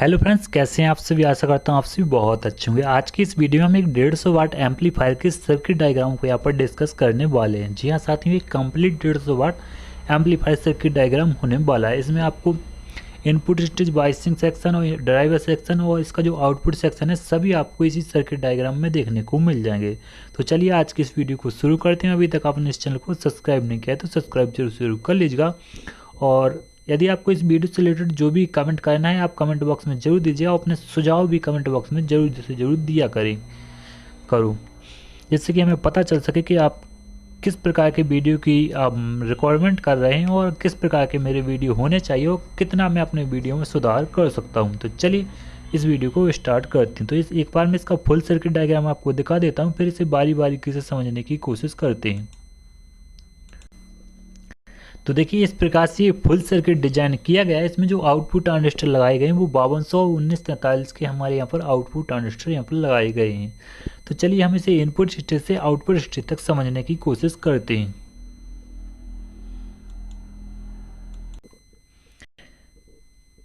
Hello friends, कैसे हैं आप सभी। आशा करता हूँ आप सभी बहुत अच्छे होंगे। आज की इस वीडियो में हम एक 150 वाट एम्पलीफायर के सर्किट डायग्राम को यहाँ पर डिस्कस करने वाले हैं। जी हाँ साथियों, ये कंप्लीट 150 वाट एम्पलीफायर सर्किट डायग्राम होने वाला है। इसमें आपको इनपुट स्टेज, बायसिंग सेक्शन और ड्राइवर सेक्शन और इसका जो आउटपुट सेक्शन है सभी आपको इसी सर्किट डायग्राम में देखने को मिल जाएंगे। तो चलिए आज की इस वीडियो को शुरू करते हैं। अभी तक आपने इस चैनल को सब्सक्राइब नहीं किया है तो सब्सक्राइब जरूर कर लीजिएगा। और यदि आपको इस वीडियो से रिलेटेड जो भी कमेंट करना है आप कमेंट बॉक्स में जरूर दीजिए और अपने सुझाव भी कमेंट बॉक्स में जरूर दिया करूँ, जिससे कि हमें पता चल सके कि आप किस प्रकार के वीडियो की रिक्वायरमेंट कर रहे हैं और किस प्रकार के मेरे वीडियो होने चाहिए और कितना मैं अपने वीडियो में सुधार कर सकता हूं। तो चलिए इस वीडियो को स्टार्ट करते हैं। तो इस एक बार मैं इसका फुल सर्किट डायग्राम आपको दिखा देता हूं, फिर इसे बारी बारी से समझने की कोशिश करते हैं। तो देखिए इस प्रकार से फुल सर्किट डिजाइन किया गया है। इसमें जो आउटपुट ट्रांजिस्टर लगाए गए हैं वो 521943 के हमारे यहाँ पर आउटपुट ट्रांजिस्टर यहाँ पर लगाए गए हैं। तो चलिए हम इसे इनपुट स्टेज से आउटपुट स्टेज तक समझने की कोशिश करते हैं।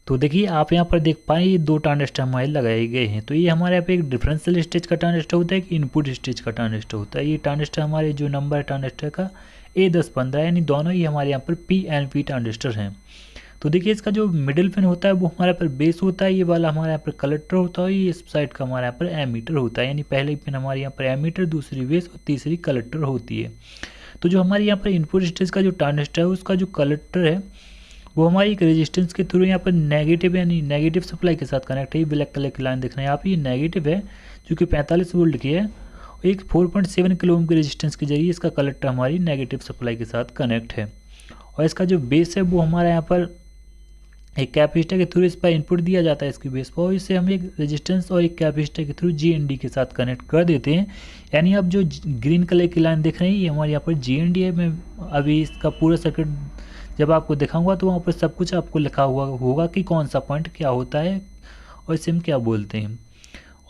तो देखिए आप यहाँ पर देख पाए ये दो ट्रांजिस्टर हमारे लगाए गए हैं। तो ये हमारे यहाँ पे एक डिफरेंशियल स्टेज का ट्रांजिस्टर होता है, एक इनपुट स्टेज का ट्रांजिस्टर होता है। ये ट्रांजिस्टर हमारे जो नंबर है ट्रांजिस्टर का A1015 यानी दोनों ही हमारे यहाँ पर PNP ट्रांजिस्टर हैं। तो देखिए इसका जो मिडिल पिन होता है वो हमारे यहाँ पर बेस होता है, ये वाला हमारे यहाँ पर कलेक्टर होता है, ये इस साइड का हमारे यहाँ पर एमीटर होता है। यानी पहले पिन हमारे यहाँ पर एमीटर, दूसरी बेस और तीसरी कलेक्टर होती है। तो जो हमारे यहाँ पर इनपुट स्टेज का जो ट्रांजिस्टर है उसका जो कलेक्टर है वो हमारी एक रेजिस्टेंस के थ्रू यहाँ पर नेगेटिव यानी नेगेटिव सप्लाई के साथ कनेक्ट है। ये ब्लैक कलर की लाइन दिख रहे हैं यहाँ पे, ये नेगेटिव है जो कि 45 वोल्ट की है। एक 4.7 किलो ओम के रेजिस्टेंस के जरिए इसका कलेक्टर हमारी नेगेटिव सप्लाई के साथ कनेक्ट है। और इसका जो बेस है वो हमारा यहाँ पर एक कैपेसिटर के थ्रू इस पर इनपुट दिया जाता है इसकी बेस पर, और इसे हम एक रेजिस्टेंस और एक कैपेसिटर के थ्रू GND के साथ कनेक्ट कर देते हैं। यानी अब जो ग्रीन कलर की लाइन दिख रही है ये हमारे यहाँ पर GND है। मैं अभी इसका पूरा सर्किट जब आपको दिखाऊंगा तो वहाँ पर सब कुछ आपको लिखा हुआ होगा कि कौन सा पॉइंट क्या होता है और इसे हम क्या बोलते हैं।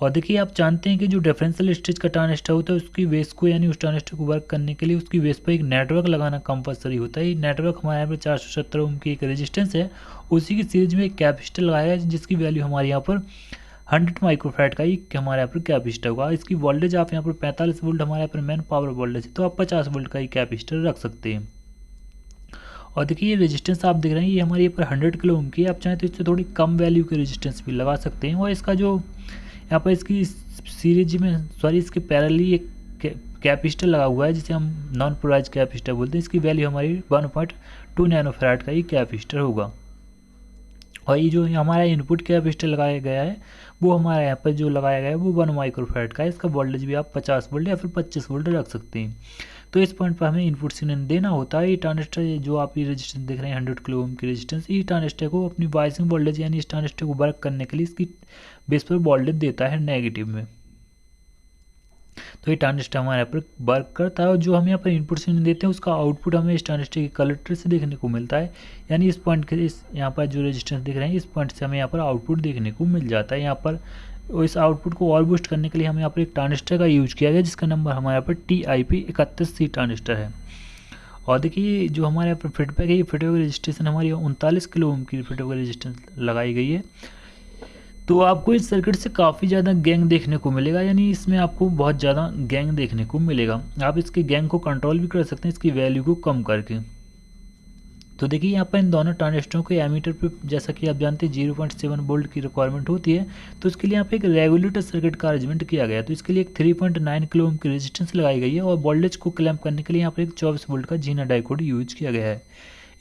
और देखिए आप जानते हैं कि जो डिफरेंशियल स्टेज का ट्रांजिस्टर होता है उसकी बेस को यानी उस ट्रांजिस्टर को वर्क करने के लिए उसकी बेस पर एक नेटवर्क लगाना कंपलसरी होता है। ये नेटवर्क हमारे यहाँ पर 470 ओम की एक रेजिस्टेंस है, उसी की सीरीज में एक कैपेसिटर लगाया है जिसकी वैल्यू हमारे यहाँ पर 100 माइक्रोफैराड का ही हमारे यहाँ पर कैपेसिटर होगा। इसकी वोल्टेज आप यहाँ पर 45 वोल्ट हमारे यहाँ पर मेन पावर वोल्टेज है, तो आप 50 वोल्ट का ही कैपेसिटर रख सकते हैं। और देखिए ये रेजिस्टेंस आप देख रहे हैं ये हमारे यहाँ पर 100 किलो ओम की है। आप चाहें तो इससे थोड़ी कम वैल्यू की रेजिस्टेंस भी लगा सकते हैं। और इसका जो यहाँ पर इसकी सीरीज में इसके पैरेलली एक कैपेसिटर लगा हुआ है जिसे हम नॉन पोलराइज्ड कैपेसिटर बोलते हैं। इसकी वैल्यू हमारी 1.2 नैनोफैराड का ही कैपेसिटर होगा। और ये जो हमारा इनपुट कैपेसिटर लगाया गया है वो हमारे यहाँ पर जो लगाया गया है वो 1 माइक्रोफैराड का है। इसका वोल्टेज भी आप 50 वोल्ट या फिर 25 वोल्ट रख सकते हैं। तो इस पॉइंट पर हमें इनपुट सिग्नल देना होता है। ये ट्रांजिस्टर जो आप ये रेजिस्टेंस देख रहे हैं 100 किलो ओम की रेजिस्टेंस, ये ट्रांजिस्टर को अपनी बायसिंग वोल्टेज यानी इस ट्रांजिस्टर को वर्क करने के लिए इसकी बेस पर वोल्टेज देता है नेगेटिव में। तो ये ट्रांजिस्टर हमारे यहाँ पर वर्क करता है और जो हम यहाँ पर इनपुट सिग्नल देते हैं उसका आउटपुट हमें इस ट्रांजिस्टर के कलेक्टर से देखने को मिलता है। यानी इस पॉइंट के इस यहाँ पर जो रेजिस्टेंस दिख रहे हैं इस पॉइंट से हमें यहाँ पर आउटपुट देखने को मिल जाता है। यहाँ पर इस आउटपुट को और बूस्ट करने के लिए हमें यहाँ पर एक ट्रांजिस्टर का यूज किया गया जिसका नंबर हमारे यहाँ पर TIP31C ट्रांजिस्टर है। और देखिए जो हमारे यहाँ पर फीडबैक है, ये फीडबैक रजिस्ट्रेशन हमारी 39 किलो ओम की फीडबैक रजिस्टेंस लगाई गई है। तो आपको इस सर्किट से काफ़ी ज़्यादा गैंग देखने को मिलेगा, यानी इसमें आपको बहुत ज़्यादा गैंग देखने को मिलेगा। आप इसके गैंग को कंट्रोल भी कर सकते हैं इसकी वैल्यू को कम करके। तो देखिए यहाँ पर इन दोनों ट्रांजिस्टरों के एमीटर पे जैसा कि आप जानते हैं 0.7 वोल्ट की रिक्वायरमेंट होती है, तो इसके लिए यहाँ पे एक रेगुलेटर सर्किट का अरेंजमेंट किया गया। तो इसके लिए एक 3.9 किलो ओम की रेजिस्टेंस लगाई गई है और वोल्टेज को क्लैम्प करने के लिए यहाँ पर एक 24 वोल्ट का जीना डायोड यूज किया गया है।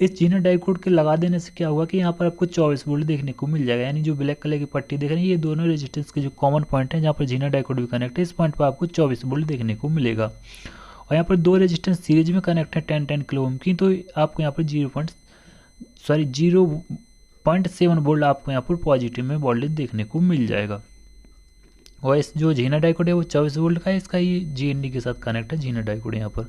इस जीना डायोड के लगा देने से क्या हुआ कि यहाँ पर आपको 24 वोल्ट देखने को मिल जाएगा। यानी जो ब्लैक कलर की पट्टी देख रहे हैं ये दोनों रेजिस्टेंस के जो कॉमन पॉइंट है जहाँ पर जीना डायोड भी कनेक्ट है, इस पॉइंट पर आपको 24 वोल्ट देखने को मिलेगा। और यहाँ पर दो रेजिस्टेंस सीरीज में कनेक्ट है 10 किलो ओम की, तो आपको यहाँ पर 0.7 वोल्ट आपको यहाँ पर पॉजिटिव में वोल्टेज देखने को मिल जाएगा। और इस जो जीना डायोड है वो 24 वोल्ट का है, इसका ये GND के साथ कनेक्ट है जीना डायोड यहाँ पर।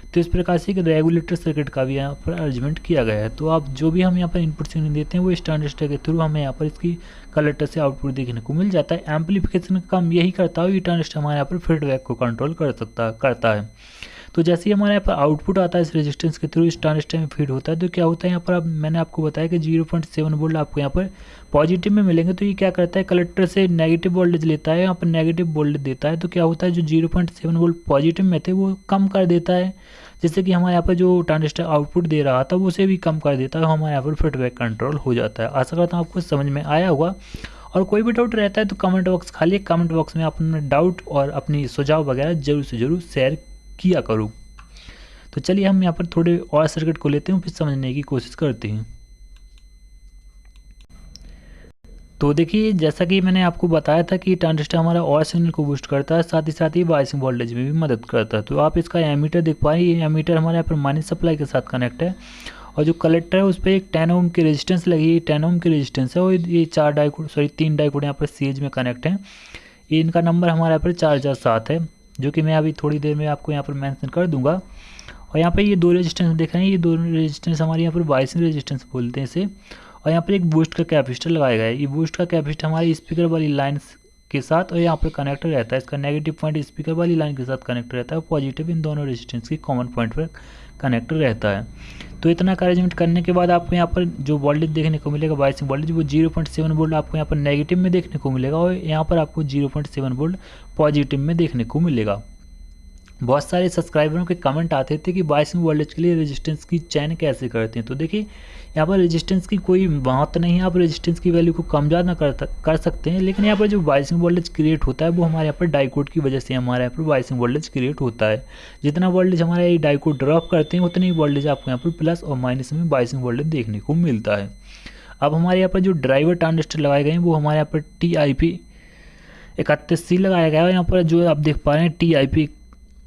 तो इस प्रकार से एक रेगुलेटर सर्किट का भी यहाँ पर अरेंजमेंट किया गया है। तो आप जो भी हम यहाँ पर इनपुट सिग्नल देते हैं वो इस ट्रांजिस्टर के थ्रू हमें यहाँ पर इसकी कलेक्टर से आउटपुट देखने को मिल जाता है। एम्पलीफिकेशन का काम यही करता है, ये ट्रांजिस्टर हमारे यहाँ पर फीडबैक को कंट्रोल करता है। तो जैसे ही हमारे यहाँ पर आउटपुट आता है इस रेजिस्टेंस के थ्रू इस ट्रांजिस्टर में फीड होता है, तो क्या होता है यहाँ पर अब मैंने आपको बताया कि 0.7 वोल्ट आपको यहाँ पर पॉजिटिव में मिलेंगे। तो ये क्या करता है, कलेक्टर से नेगेटिव वोल्टेज लेता है, यहाँ पर नेगेटिव वोल्टेज देता है। तो क्या होता है, जो 0.7 वोल्ट पॉजिटिव में थे वो कम कर देता है, जिससे कि हमारे यहाँ पर जो ट्रांजिस्टर आउटपुट दे रहा था उसे भी कम कर देता है, हमारे यहाँ पर फीडबैक कंट्रोल हो जाता है। आशा करता हूँ आपको समझ में आया होगा। और कोई भी डाउट रहता है तो कमेंट बॉक्स खाली, कमेंट बॉक्स में आप अपना डाउट और अपनी सुझाव वगैरह जरूर से जरूर शेयर किया करो। तो चलिए हम यहाँ पर थोड़े और सर्किट को लेते हैं, फिर समझने की कोशिश करते हैं। तो देखिए, जैसा कि मैंने आपको बताया था कि ट्रांजिस्टर हमारा और सिग्नल को बूस्ट करता है, साथ ही बायसिंग वोल्टेज में भी मदद करता है। तो आप इसका एमीटर देख पाए, ये एमीटर हमारे यहाँ पर माइनस सप्लाई के साथ कनेक्ट है, और जो कलेक्टर है उस पर एक 10 ओम की रेजिस्टेंस लगी है, 10 ओम की रेजिस्टेंस है, और ये 3 डाइकोड यहाँ पर सीरीज में कनेक्ट है। ये इनका नंबर हमारे यहाँ पर 4007 है, जो कि मैं अभी थोड़ी देर में आपको यहाँ पर मेंशन कर दूंगा। और यहाँ पर ये 2 रेजिस्टेंस देख रहे हैं, ये 2 रेजिस्टेंस हमारे यहाँ पर बायसिंग रेजिस्टेंस बोलते हैं इसे। और यहाँ पर एक बूस्ट का कैपेसिटर लगाया गया है, ये बूस्ट का कैपेसिटर हमारी स्पीकर वाली लाइन के साथ और यहाँ पर कनेक्टर रहता है। इसका नेगेटिव पॉइंट स्पीकर वाली लाइन के साथ कनेक्ट रहता है, और पॉजिटिव इन दोनों रेजिस्टेंस की कॉमन पॉइंट पर कनेक्टर रहता है। तो इतना अरेंजमेंट करने के बाद आपको यहाँ पर जो वोल्टेज देखने को मिलेगा, बायसिंग वोल्टेज, वो 0.7 वोल्ट आपको यहाँ पर नेगेटिव में देखने को मिलेगा, और यहाँ पर आपको 0.7 वोल्ट पॉजिटिव में देखने को मिलेगा। बहुत सारे सब्सक्राइबरों के कमेंट आते थे कि बायसिंग वोल्टेज के लिए रेजिस्टेंस की चयन कैसे करते हैं। तो देखिए, यहाँ पर रेजिस्टेंस की कोई बात नहीं है, आप रेजिस्टेंस की वैल्यू को कम ज़्यादा कर सकते हैं, लेकिन यहाँ पर जो बायसिंग वोल्टेज क्रिएट होता है वो हमारे यहाँ पर डाइकोड की वजह से हमारे यहाँ पर बायसिंग वोल्टेज क्रिएट होता है। जितना वोल्टेज हमारे ये डाइकोड ड्रॉप करते हैं उतनी वोल्टेज आपको यहाँ पर प्लस और माइनस में बायसिंग वोल्टेज देखने को मिलता है। अब हमारे यहाँ पर जो ड्राइवर ट्रांजिस्टर लगाए गए हैं वो हमारे यहाँ पर TIP 31C लगाया गया है। यहाँ पर जो आप देख पा रहे हैं TIP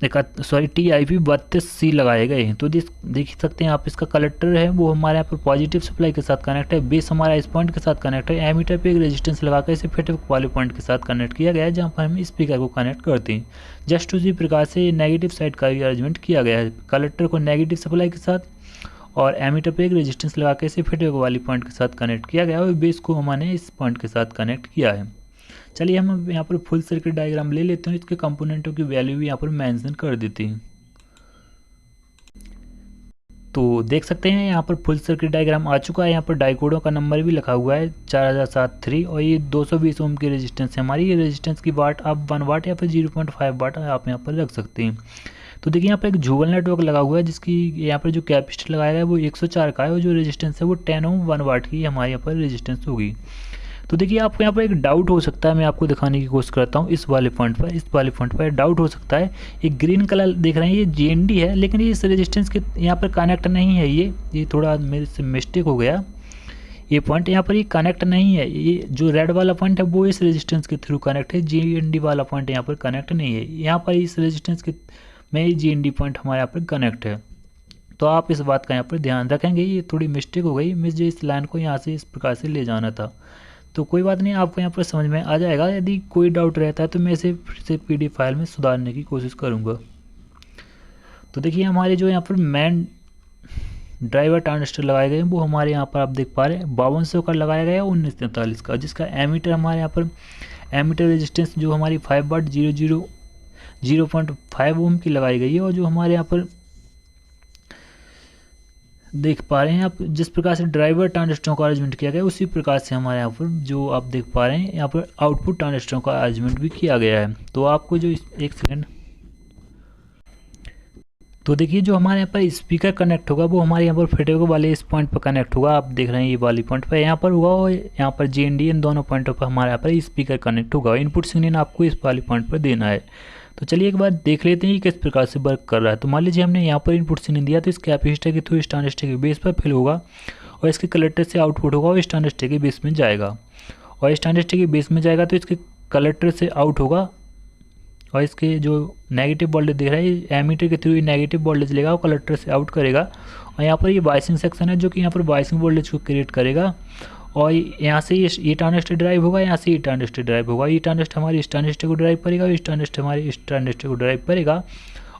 32C लगाए गए हैं। तो देख सकते हैं आप, इसका कलेक्टर है वो हमारे यहाँ पर पॉजिटिव सप्लाई के साथ कनेक्ट है, बेस हमारा इस पॉइंट के साथ कनेक्ट है, एमीटर पे एक रेजिस्टेंस लगाकर इसे फीडबैक वाले पॉइंट के साथ कनेक्ट किया गया है, जहाँ पर हम स्पीकर को कनेक्ट करते हैं। जस्ट उसी प्रकार से नेगेटिव साइड का भी अरेंजमेंट किया गया है, कलेक्टर को नेगेटिव सप्लाई के साथ और एमीटर पे एक रेजिस्टेंस लगा के इसे फीडबैक वाली पॉइंट के साथ कनेक्ट किया गया है, और बेस को हमने इस पॉइंट के साथ कनेक्ट किया है। चलिए हम यहाँ पर फुल सर्किट डायग्राम ले लेते हैं, इसके कंपोनेंटों की वैल्यू भी यहाँ पर मेंशन कर देते हैं। तो देख सकते हैं यहाँ पर फुल सर्किट डायग्राम आ चुका है। यहाँ पर डाइकोडों का नंबर भी लिखा हुआ है 4073, और ये 220 ओम की रेजिस्टेंस है हमारी। ये रेजिस्टेंस की वाट आप 1 वाट या फिर 0.5 वाट आप यहाँ पर रख सकते हैं। तो देखिए, यहाँ पर एक जूबल नेटवर्क लगा हुआ है, जिसकी यहाँ पर जो कैपेसिटर लगाया गया है वो 104 का है, और जो रेजिस्टेंस है वो 10 ओम 1 वाट की हमारे यहाँ पर रेजिस्टेंस होगी। तो देखिए, आपको यहाँ पर एक डाउट हो सकता है, मैं आपको दिखाने की कोशिश करता हूँ। इस वाले पॉइंट पर डाउट हो सकता है, एक ग्रीन कलर देख रहे हैं ये GND है, लेकिन ये इस रेजिस्टेंस के यहाँ पर कनेक्ट नहीं है। ये थोड़ा मेरे से मिस्टेक हो गया, ये पॉइंट यहाँ पर ये कनेक्ट नहीं है। ये जो रेड वाला पॉइंट है वो इस रेजिस्टेंस के थ्रू कनेक्ट है, GND वाला पॉइंट यहाँ पर कनेक्ट नहीं है। यहाँ पर इस रेजिस्टेंस के में GND पॉइंट हमारे यहाँ पर कनेक्ट है। तो आप इस बात का यहाँ पर ध्यान रखेंगे। ये थोड़ी मिस्टेक हो गई, मुझे इस लाइन को यहाँ से इस प्रकार से ले जाना था। तो कोई बात नहीं, आपको यहाँ पर समझ में आ जाएगा। यदि कोई डाउट रहता है तो मैं इसे फिर से PDF फाइल में सुधारने की कोशिश करूँगा। तो देखिए, हमारे जो यहाँ पर मेन ड्राइवर ट्रांजिस्टर लगाए गए हैं वो हमारे यहाँ पर आप देख पा रहे हैं 5200 का लगाया गया है, 1943 का, जिसका एमीटर हमारे यहाँ पर एमीटर रेजिस्टेंस जो हमारी 5 वाट 0.5 ओम की लगाई गई है। और जो हमारे यहाँ पर देख पा रहे हैं आप, जिस प्रकार से ड्राइवर ट्रांजिस्टरों का अरेंजमेंट किया गया है उसी प्रकार से हमारे यहाँ पर जो आप देख पा रहे हैं यहाँ पर आउटपुट ट्रांजिस्टरों का अरेंजमेंट भी किया गया है। तो आपको जो एक सेकेंड, तो देखिए, जो हमारे यहाँ पर स्पीकर कनेक्ट होगा वो हमारे यहाँ पर फीडबैक वाले इस पॉइंट पर कनेक्ट होगा। आप देख रहे हैं ये वाली पॉइंट पर यहाँ पर होगा, और यहाँ पर GND इन दोनों पॉइंटों पर हमारे यहाँ पर स्पीकर कनेक्ट होगा। इनपुट सिग्नल आपको इस वाली पॉइंट पर देना है। तो चलिए एक बार देख लेते हैं कि किस प्रकार से वर्क कर रहा है। तो मान लीजिए हमने यहाँ पर इनपुट सिग्नल दिया, तो इस कैपेसिटर के थ्रू इस ट्रांजिस्टर के बेस पर फिल होगा, और इसके कलेक्टर से आउटपुट होगा और इस ट्रांजिस्टर के बेस में जाएगा, और इस ट्रांजिस्टर के बेस में जाएगा तो इसके कलेक्टर से आउट होगा, और इसके जो नेगेटिव वोल्टेज दिख रहा है एमीटर के थ्रू ये नेगेटिव वोल्टेज लेगा और कलेक्टर से आउट करेगा। और यहाँ पर ये बायसिंग सेक्शन है जो कि यहाँ पर बायसिंग वोल्टेज को क्रिएट करेगा, और यहाँ से ये ट्रांजिस्टर ड्राइव होगा, यहाँ से ये ट्रांजिस्टर ड्राइव होगा। ये ट्रांजिस्टर हमारी इस ट्रांजिस्टर को ड्राइव करेगा, इस ट्रांजिस्टर हमारे इस ट्रांजिस्टर को ड्राइव करेगा,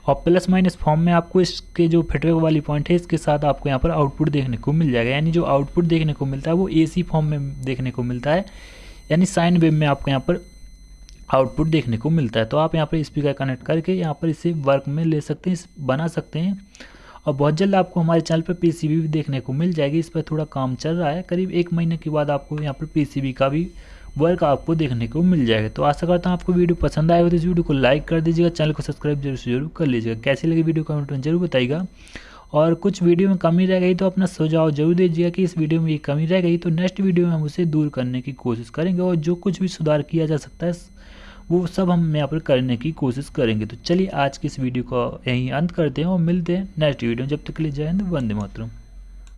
और प्लस माइनस फॉर्म में आपको इसके जो फीडबैक वाली पॉइंट है इसके साथ आपको यहाँ पर आउटपुट देखने को मिल जाएगा। यानी जो आउटपुट देखने को मिलता है वो AC फॉर्म में देखने को मिलता है, यानी साइन वेव में आपको यहाँ पर आउटपुट देखने को मिलता है। तो आप यहाँ पर स्पीकर कनेक्ट करके यहाँ पर इसे वर्क में ले सकते हैं, बना सकते हैं। और बहुत जल्द आपको हमारे चैनल पर पीसीबी भी देखने को मिल जाएगी। इस पर थोड़ा काम चल रहा है, करीब 1 महीने के बाद आपको यहाँ पर पीसीबी का भी वर्क आपको देखने को मिल जाएगा। तो आशा करता हूँ आपको वीडियो पसंद आएगा, तो इस वीडियो को लाइक कर दीजिएगा, चैनल को सब्सक्राइब जरूर कर लीजिएगा। कैसी लगी वीडियो कमेंट में जरूर बताइएगा। और कुछ वीडियो में कमी रह गई तो अपना सुझाव जरूर दीजिएगा कि इस वीडियो में ये कमी रह गई, तो नेक्स्ट वीडियो में हम उसे दूर करने की कोशिश करेंगे। और जो कुछ भी सुधार किया जा सकता है वो सब हम यहाँ पर करने की कोशिश करेंगे। तो चलिए आज की इस वीडियो को यहीं अंत करते हैं और मिलते हैं नेक्स्ट वीडियो में। जब तक के लिए जय हिंद, वंदे मातरम।